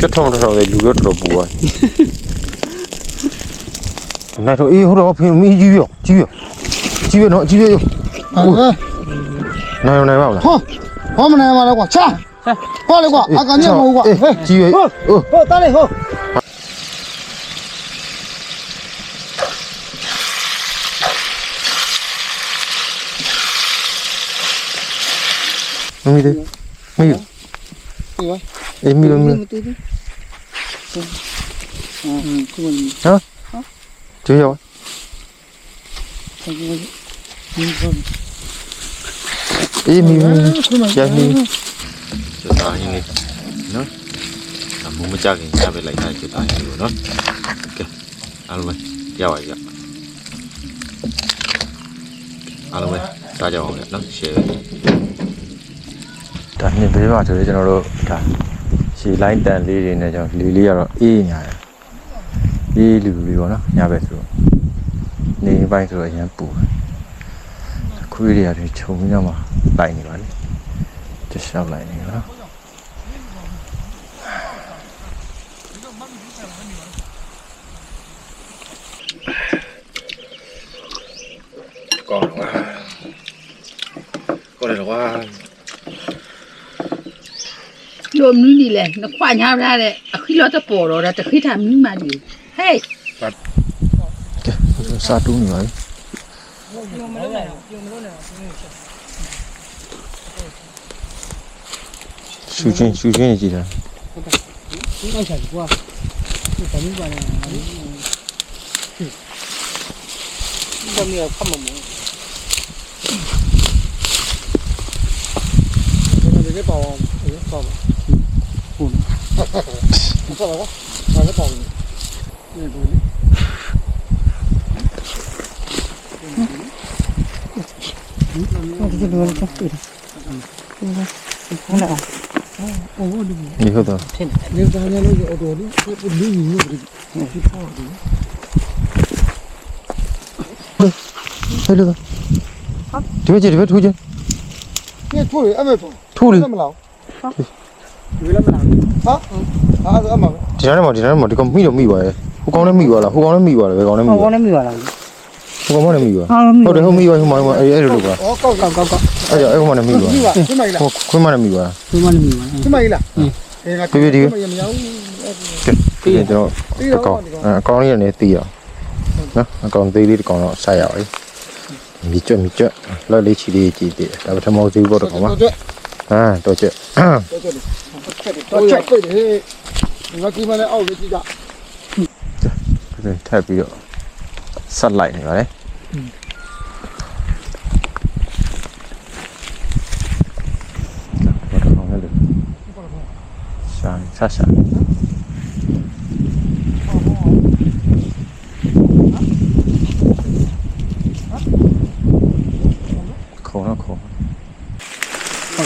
Chất thông rồi để lúa rồi bùa. Này thôi, ý hồi phim mi chi việc nó chi việc. Này bảo là. Hôm nay mà là quả cha. Hoa lại quả, cá nhân màu quả. Chi việc. Ta đây hô. Mi đi. Mi. Em mi. Hả? Chưa hiểu. Em mi. Chạy mi. Chưa tao như này. Nó. Làm muốn mới chắc thì ra về lại thay chưa tao nhiều nó. Ok. Ăn luôn. Giao vậy. Ăn luôn. Ta cho nó sẽ. Đã nhìn thấy vào rồi cho nó đâu. Chỉ lấy tiền đi này cho lì rồi y nhà y lì vào nó nhà về rồi này bay rồi nhà bù khui đi thì trông nhau mà lại như vậy chứ sao lại như đó con này là qua Lôm núi đi lên, nó khoa nhau ra đấy, khi lo ta bỏ rồi, ta khi tham những mà gì, hey. Sao đúng như vậy? Suy chuyên gì đó? Không chảy qua, chảy qua này. Không nhiều không mà muốn. Cái bò. Không sao đâu quá cái bầu này đi không đâu nếu ra nhà nó ở đó đi cái đi nhiều thôi được rồi đi về thu chứ nghe thôi em ơi thu đi thì nó mà thì con mi đâu mi vậy hú con nó mi vậy là hú con nó mi vậy là về con nó mi vậy hú con nó mi vậy thôi để không mi vậy không mà ấy được rồi ấy giờ không mà mi vậy không mà mi vậy cái mày là cái gì cái con này này tì à nó con tì đi còn nó sai rồi mi chết lấy lấy chỉ để tao tham mưu gì vào được không à tôi chết tôi chạy về để nó kia mà lại ảo cái gì cả rồi thay bây giờ sắt lại này vào đấy sát khổ nó khổ hả?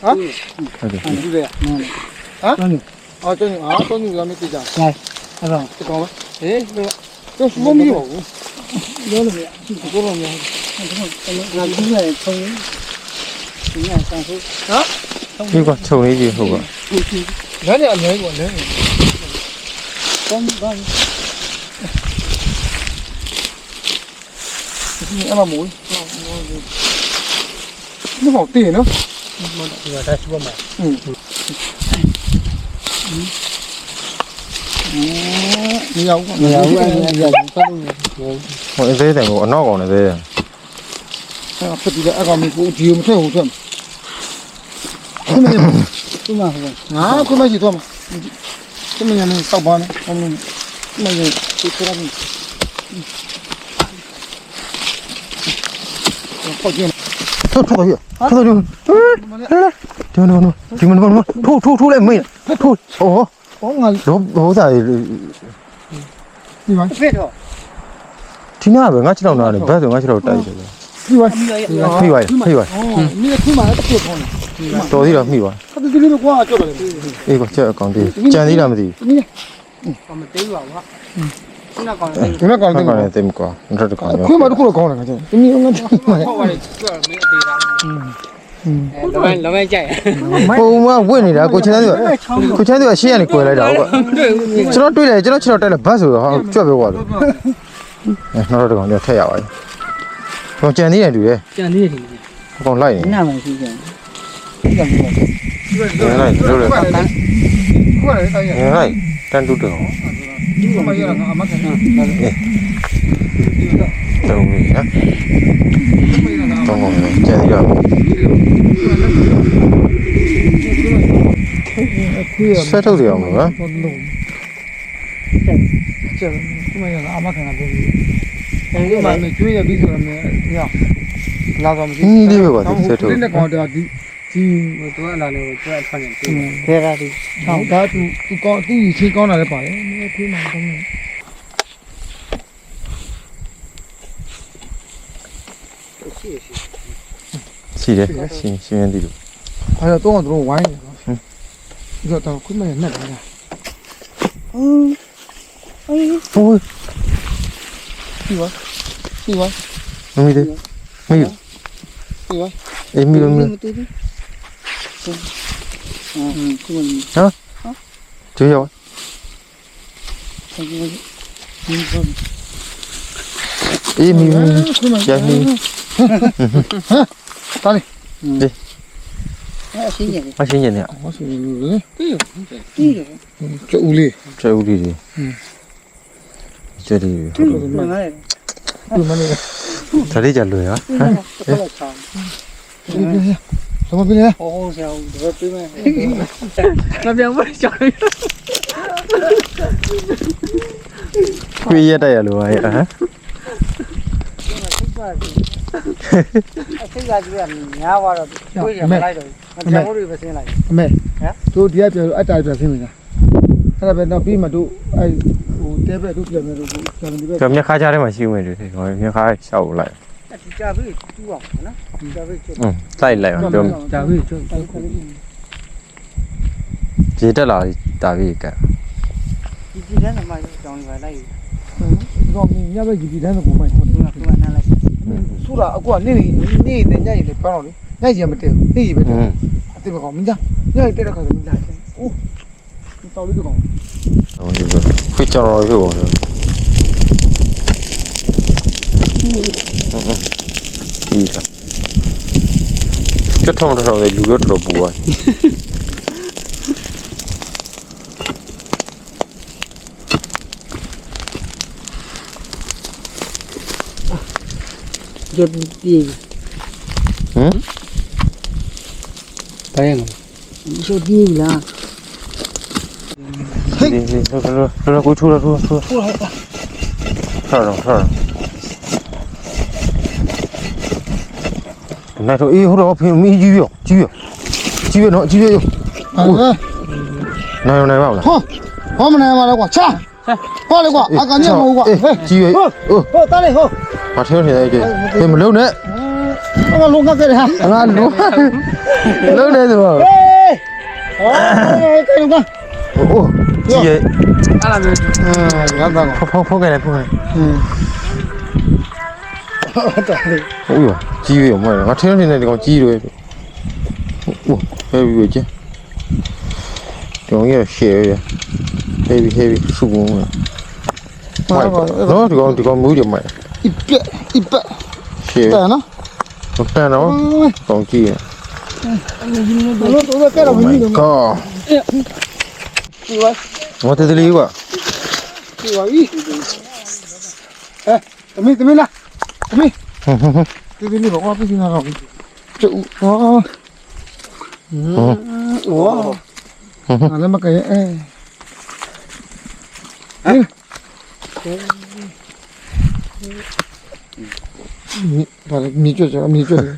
Hả? Đi về hả? Cho những làm cái gì này rồi cái con đấy cho số mi hổ đó là có rồi nhỉ làm cái này không cái này sang thôi hả? Đi qua trâu này gì không ạ? Đấy là nhớ của đấy con em làm muối nó bỏ tiền nữa nhiều mọi dễ thành một nó còn là dễ thật là còn mình cũng chiều một thế hồ chậm không mà gì thôi mà cái mình này sau bao này không mình cái này cái cái này thôi thu lại mình thu ồ có ngày đố dài gì vậy thì nào vậy ngay chỗ nào này bây giờ ngay chỗ nào đây gì vậy mi vậy mi là mà nó tiếp thôi tôi đi làm mi vậy cái gì nó qua chỗ này đi qua chợ còn đi chợ đi làm gì Còn một tí vào quá. Nó còn này tìm quả rất là còn khuyên mà nó cũng là con này cái gì nó ngăn mà 老板家呀， ပုံမှန်ဝင့်နေတာကိုချမ်းသူကိုချမ်းသူကရှေ့ကနေကွယ်လိုက်တာဟုတ်ကကျွန်တော်တွေ့တယ်ကျွန်တော်ခြေတော့တက်လဲဘတ်ဆိုတော့ဟာကြွက်ပြောသွားလို့နောက်တော့ကောင်ကျထက်ရပါဘူးကောင်ကြံသေးတယ်တူတယ် 讲的挺。 ကောင်လိုက်နေ 那么是这样。 လိုက်လို့လေ 快来，大爷， လိုက်တန်တူတော့ 我们要那个阿妈看看， တုံးပြီနော်တုံးကုန်ကြံသေးတော့ဆက်ထုတ်ရအောင်နော် 这我们要那阿妈看看不？我们没追也比说没呀，那个没。 နီးလေးပဲကွာဆက်ထုတ် 真的搞的第。我多拿了，我多穿点。别个的，他都搞都以前搞那个吧嘞，那个推嘛东西。 ရှိတယ်ရှင်းသေးလို့ 哎呀，多少都玩一个。你说到快没那个了。 ဟိုး 对吧？ မမီးသေးမီး 对吧？ အေးမီးလို့မီး 对对。这个 ကျွေးရော အေးမီးရမီး 打嘞。哎，新鲜的。 မရှင်းကျင်နေ 我是对对的。这屋里， ကျွဲဦးလေးတွေကျွဲလေးတွေ 慢慢来。对嘛那个， ဒါလေးကြလွယ်ဟာ 这个长。什么病嘞？好香，这个对面。那边我小人。 ခွေးရက်တက်ရလို့ဟာဟမ် 这个就是年娃了，过年没来着，我家我这边先来。妹，都底下表爱打表行没？အဲ့ဒါပဲတော့ပြီးမှတို့အဲ့ဟိုတဲဘက်တို့ပြန်မယ်တို့ကျန်တယ်ဒီဘက် ကျွန်တော်မြက်ခါကြားထဲမှာရှိဦးမယ်တွေ့တယ်ဟိုမြက်ခါရှောက်လိုက် 这家费多少呢？家费就。လိုက်အောင်ပြော ဒါပဲကျန် ရေတက်လာတာပြီက 几天他妈就找你来一个， တော့ညဘက်ကြီးဒီတိုင်းကိုမိုက် 突然拿来。 ဆူတာအခုကနေနေညရင်လည်းပေါင်းတော့လေညရင်မတည့်ဘူးနေပဲတည့်အတိမကောင်မင်းသားညရင်တက်တဲ့ခါဆိုမင်းသားအိုးတော်လေးတော့ ဟိုဒီခွေးကြော်ရောဖြစ်ကုန်တယ်ဒီကကျွတ်ထုံတော့လေလူရတော်ပူသွား 这不低。 ဟမ် 白眼了。你说低了。 ဒီလောကိုထူထထောနိုင်တော့အေးဟိုတော့ဖင်မီးကြီးရောနော်ကြီးရော 啊， နိုင်ပါလား 好，我们来嘛来过，吃，过来过，啊，赶紧过过， ကြီးရော 好，打嘞好， မထင်းနေတယ်ဟေးမလုံးနဲ့ 那个龙哥给的哈， ငါလုံးလုံးနေဆို 哎，好，给龙哥， ဟိုကြီးရဲ့ 俺那边。你看那个， ဖောက်ခဲ့တယ် 打嘞， ဟုတ်ရောကြီးရောမဟုတ်ငါထင်းနေတယ်ဒီကောင်ကြီးရွယ်ဟိုဟဲ့ပြီးကြီးကျောင်းရရှယ်ရဟဲ့စုကုန်နော်ဒီကောင်မူးတယ်မိုက် 一百， ရှယ် 对呢， မပန်တော့ကောင်ကြီးရ 我都在盖了门里头嘛， ကော 对吧？ မတတလေးကွာ 对吧？咦，哎，怎么了？怎么？这边那个我不行了，这哦，哇，俺那么个哎。米卷着，米卷着，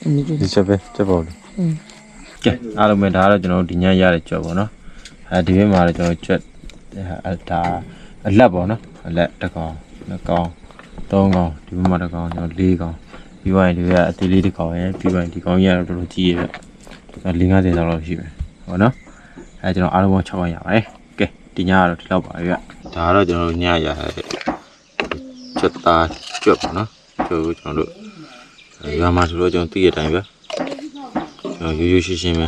米卷 ဒီချက်ပဲချက်ပေါ့လေကဲအားလုံးပဲဒါကတော့ကျွန်တော်တို့ဒီညရတဲ့ကြော်ပေါ့နော်အဲဒီဘက်မှာလည်းကျွန်တော်ချက်ဒါအလက်ပေါ့နော်အလက်တစ်ကောင်နှစ်ကောင်သုံးကောင်ဒီဘက်မှာတစ်ကောင်ကျွန်တော်၄ကောင်ပြီးသွားရင်ဒီကအသေးလေးတစ်ကောင်ရယ်ပြီးသွားရင်ဒီကောင်ကြီးကတော့တော်တော်ကြီးရယ်450လောက်ရှိမယ်ဟုတ်နော်အဲကျွန်တော်အားလုံးပေါင်း6ကောင်ရပါတယ်ကဲဒီညကတော့ဒီလောက်ပါပဲဗျဒါကတော့ကျွန်တော်တို့ညရတဲ့ချက်သားကျွတ်ပေါ့နော်ကျွန်တော်တို့ရွာမှာဆိုတော့ကျွန်တော်သိရတဲ့အတိုင်းပဲ ရိုးရိုးရှင်းရှင်းပဲ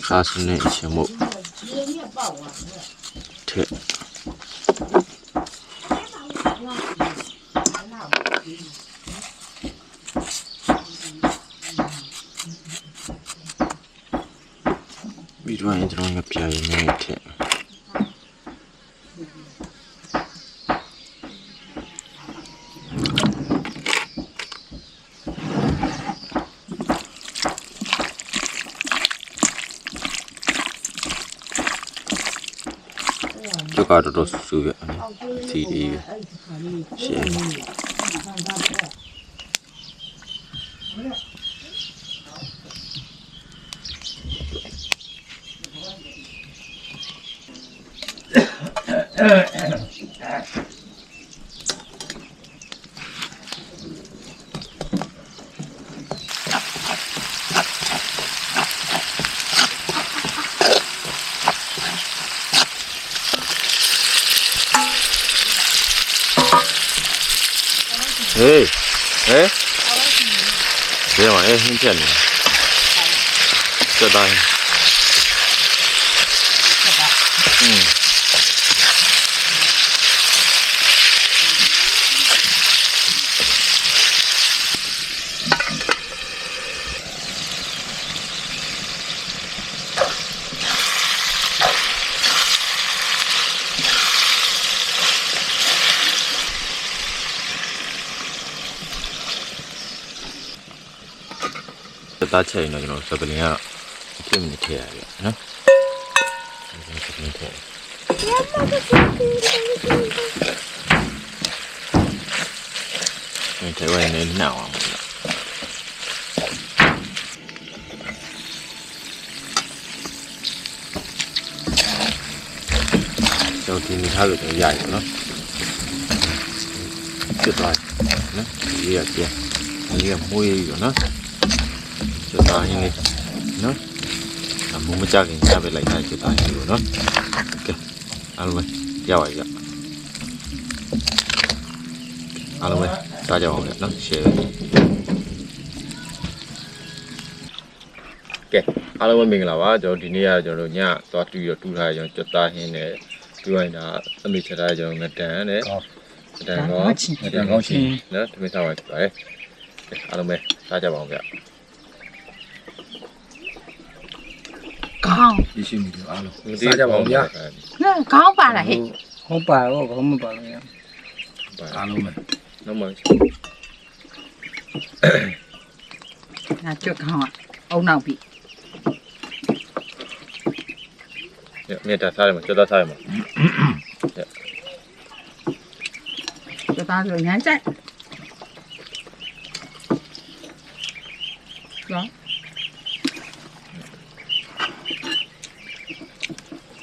စားစနေအချင်းမို့ထက်ပြီးတော့ကျွန်တော်ရပြရနေထက်ကတော့ဆူပြစီဒီရှင်းဟေးဟဲ့ဘယ်မှာဟင်းချက်နေစတိုင်းတားချက်ရင်တော့ကျွန်တော်စပလင်ကအဖြစ်မနေထည့်ရတယ်နော်စပလင်ထည့်ထည့်ဝင်နေနောက်အောင်ကျွန်တော်ဒီမိထားလို့ရရတယ်နော်စစ်သွားနော်ဒီရပြန်ဒီကမွေးရနော်ကျွတ်သားရင်းလေးနော်အမုံမကြခင်ချပေးလိုက်တာကျွတ်သားရင်းလို့နော်ကဲအားလုံးပဲရပါပြီအားလုံးပဲစားကြအောင်လေနော် share ကဲအားလုံးပဲမင်္ဂလာပါကျွန်တော်ဒီနေ့ကကျွန်တော်တို့ညသွားတူရတူထားရကျွန်တော်ကျွတ်သားရင်းနဲ့ပြီးရင်ဒါအမေချက်ထားကျွန်တော်ငတန်နဲ့ငတန်ကောင်းချင်းနော်ဒီမဲ့စားပါပါတယ်အားလုံးပဲစားကြပါအောင်ဗျကောင်းရရှိမိတယ်အားလုံးစားကြပါဦးဗျာကောင်းပါလားဟဲ့ဟုတ်ပါတော့ဘာမှမပါလို့ရအားလုံးပဲနော်မနာကျွတ်ကောင်းအုံနောက်ပြီမြေတာစားရမှာကျွတ်သားစားရမှာကျွတ်သားဆိုညမ်းကြိုက်နော်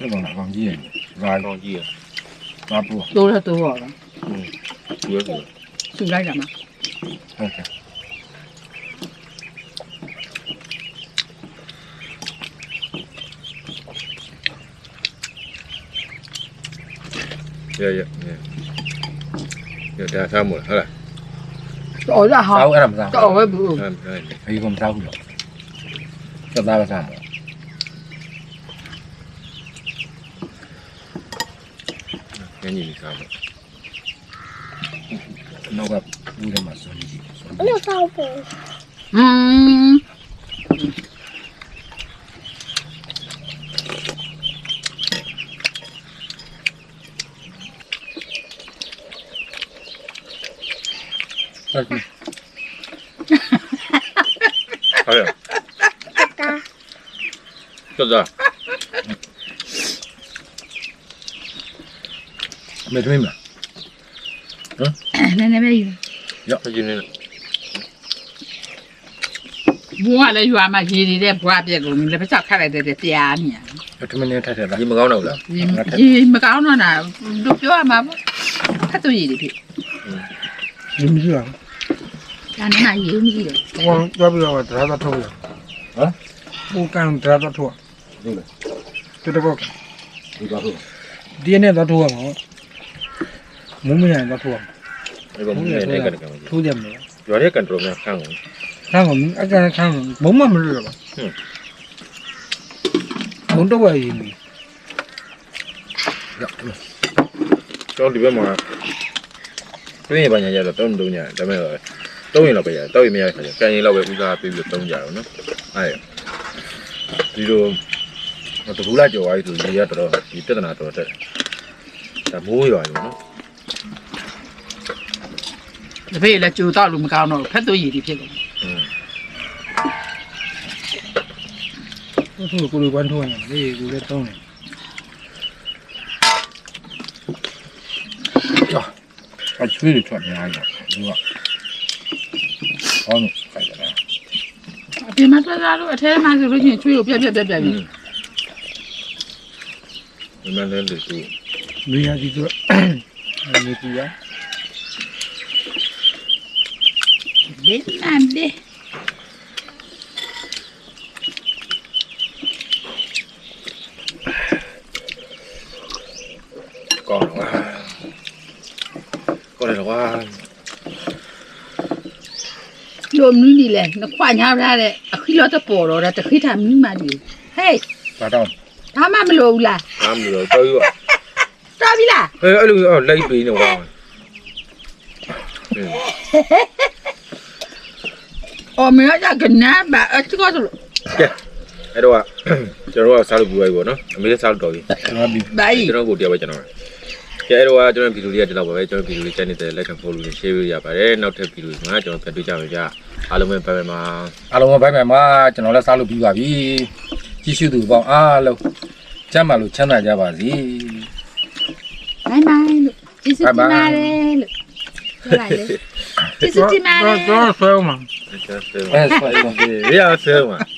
这个忘记了，忘记了，拉布，多了多了，主要是，是来干嘛？OK，有点啥么？好了，哦，那好，啥我干不上，我也不，还有我们啥不了，这咋个啥么？赶紧စားပါနောက်ကဘူးထဲမှာစွန့်ကြည့်嗯。ဟုတ်တယ်ကျွတ်သား没对嘛？奶奶没有。要今天ဘွားလည်းရွာမှာရေနေတဲ့ဘွားပြက်ကုန်လည်းပစောက်ခတ်လိုက်တဲ့တရားမြင်။ဒီမနေ့ထက်ထက်လား။ဒီမကောင်းတော့ဘူးလား။ရေမကောင်းတော့တာတို့ပြောရမှာပေါ့။ခတ်တော့ရေတွေဖြစ်။ရေမရှိဘူး။ဒါနဲ့ရေမရှိတယ်။ဟောသွားပြီးတော့တရားသွားထုတ်ရ။ဟမ်။ဘူကန်တရားသွားထုတ်။ဟုတ်လား။တူတော့ဒီပါဟုတ်။ဒီနေ့သွားထုတ်ရမှာ။မုံမညာသွားထုတ်ရမှာ။ဒီကမုံညာနဲ့ကလည်းထုတ်ရမယ်။ရွာရဲ့ control များခံအောင်။看我们，看我们，没么事吧？红豆啊，因为。 ကျွန်တော်ဒီဘက်မှာတွင်းရပါညာရတော့တုံးညာဒါပေမဲ့တုံးရင်တော့ပဲရတောက်ရင်မရခါကျကန်ရင်တော့ပဲဥစားပေးပြီးတုံးကြတော့နော်ဒီလိုတကူလာကြော်သွားပြီဆိုရေရတော်ဒီပြဿနာတော်တက်ဒါမိုးရွာရောနော် တဖေးလည်းကြိုတော့လို့မကောင်းတော့ဖက်သွေးရည်ဖြစ်ကုန် 都是过来关注呢，这过来动呢。呀，把水里穿哪样？是吧？好弄，看见没？ အပြင်မှာသွားတာလို့အထဲမှာဆိုလို့ရှိရင်ချွေးကိုပြက်ပြီ ဒီမှာလည်းလူစု 没呀，就是没对呀。 လေးနန်းလေး ကောင်းတော့ကောင်းတယ်ကွာ လိုမီးနေလဲနှစ်ခွညာထားတဲ့အခီးတော့တပေါ်တော့တခိထားမီးမှဒီဟေး ဘာတော့ ဘာမှမလိုဘူးလား အားမလို့တော်ရော တော်ပြီလား အဲ့လိုလိုက်ပေးနေကွာ အော်မရကြကနာဘာအချကောလို့ ကဲအဲ့တော့ကျွန်တော်ကစားလို့ပြလိုက်ပေါ့နော်အမေလည်းစားလို့တော်ပြီ ဘာ ကျွန်တော်ကိုတရားပဲကျွန်တော်ကဲအဲ့တော့ကျွန်တော်ဗီဒီယိုလေးကဒီလောက်ပါပဲကျွန်တော်ဗီဒီယိုလေးချန်နေတဲ့လက်ခံ follow လေး share လုပ်ရပါတယ်နောက်ထပ်ဗီဒီယိုမှာကျွန်တော်ပြန်တွေ့ကြမယ်ဗျာအားလုံးပဲဘိုင်ဘိုင်မှာ အားလုံးပဲဘိုင်ဘိုင်မှာကျွန်တော်လည်းစားလို့ပြီးပါပြီကြည့်ရှုသူပေါင်းအားလုံးကျမ်းမာလို့ချမ်းသာကြပါစေ ဘိုင်ဘိုင်လို့ကျေးဇူးတင်ပါတယ်လို့ပြောလိုက်လေကျေးဇူးတင်ပါတယ် 说嘛？ Yes, yes.